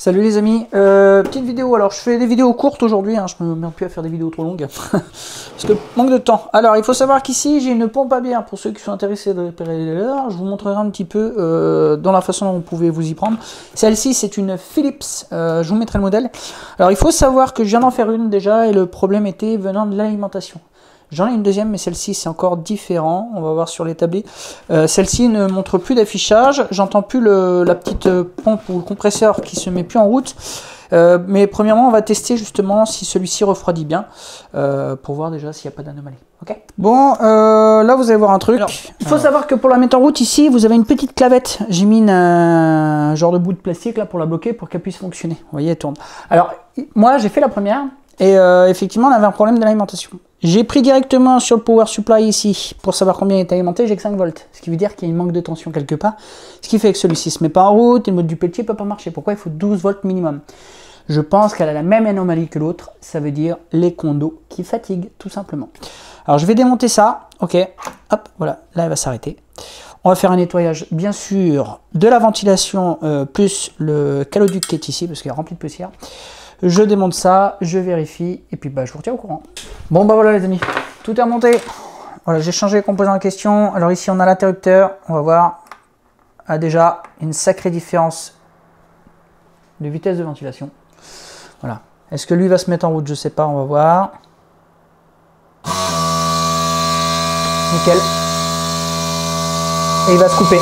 Salut les amis, petite vidéo. Alors je fais des vidéos courtes aujourd'hui, hein, je me mets plus à faire des vidéos trop longues parce que manque de temps. Alors il faut savoir qu'ici j'ai une pompe à bière pour ceux qui sont intéressés de réparer les leurres. Je vous montrerai un petit peu dans la façon dont vous pouvez vous y prendre. Celle-ci c'est une Philips, je vous mettrai le modèle. Alors il faut savoir que je viens d'en faire une déjà et le problème était venant de l'alimentation. J'en ai une deuxième, mais celle-ci c'est encore différent. On va voir sur l'établi. Celle-ci ne montre plus d'affichage. J'entends plus la petite pompe ou le compresseur qui se met plus en route. Mais premièrement, on va tester justement si celui-ci refroidit bien pour voir déjà s'il n'y a pas d'anomalie. Okay. Bon, là vous allez voir un truc. Alors, il faut savoir que pour la mettre en route ici, vous avez une petite clavette. J'ai mis un genre de bout de plastique là pour la bloquer pour qu'elle puisse fonctionner. Vous voyez, elle tourne. Alors moi j'ai fait la première et effectivement on avait un problème d'alimentation. J'ai pris directement sur le power supply ici pour savoir combien il est alimenté, j'ai que 5 volts. Ce qui veut dire qu'il y a une manque de tension quelque part. Ce qui fait que celui-ci ne se met pas en route et le mode du Peltier ne peut pas marcher. Pourquoi il faut 12 volts minimum? Je pense qu'elle a la même anomalie que l'autre. Ça veut dire les condos qui fatiguent tout simplement. Alors je vais démonter ça. Ok, hop, voilà, là elle va s'arrêter. On va faire un nettoyage bien sûr de la ventilation plus le caloduc qui est ici parce qu'il est rempli de poussière. Je démonte ça, je vérifie, et puis bah, je vous retiens au courant. Bon bah voilà les amis, tout est remonté. Voilà, j'ai changé les composants en question. Alors ici on a l'interrupteur, on va voir. Ah, déjà une sacrée différence de vitesse de ventilation. Voilà. Est-ce que lui va se mettre en route? Je sais pas, on va voir. Nickel. Et il va se couper.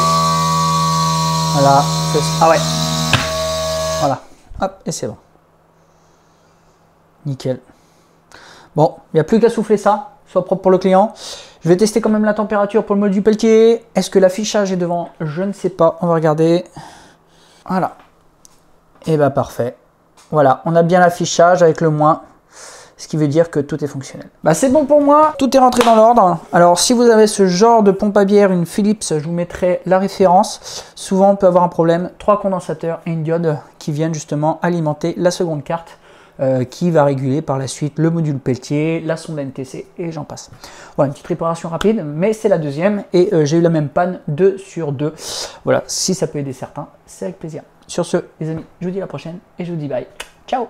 Voilà. Ah ouais. Voilà. Hop, et c'est bon. Nickel. Bon, il n'y a plus qu'à souffler ça, soit propre pour le client. Je vais tester quand même la température pour le mode du Peltier. Est-ce que l'affichage est devant? Je ne sais pas. On va regarder. Voilà. Et bah parfait. Voilà, on a bien l'affichage avec le moins. Ce qui veut dire que tout est fonctionnel. Bah c'est bon pour moi, tout est rentré dans l'ordre. Alors si vous avez ce genre de pompe à bière, une Philips, je vous mettrai la référence. Souvent on peut avoir un problème, 3 condensateurs et une diode qui viennent justement alimenter la seconde carte. Qui va réguler par la suite le module Peltier, la sonde NTC et j'en passe. Voilà, une petite réparation rapide, mais c'est la deuxième et j'ai eu la même panne 2 sur 2. Voilà, si ça peut aider certains, c'est avec plaisir. Sur ce, les amis, je vous dis à la prochaine et je vous dis bye. Ciao!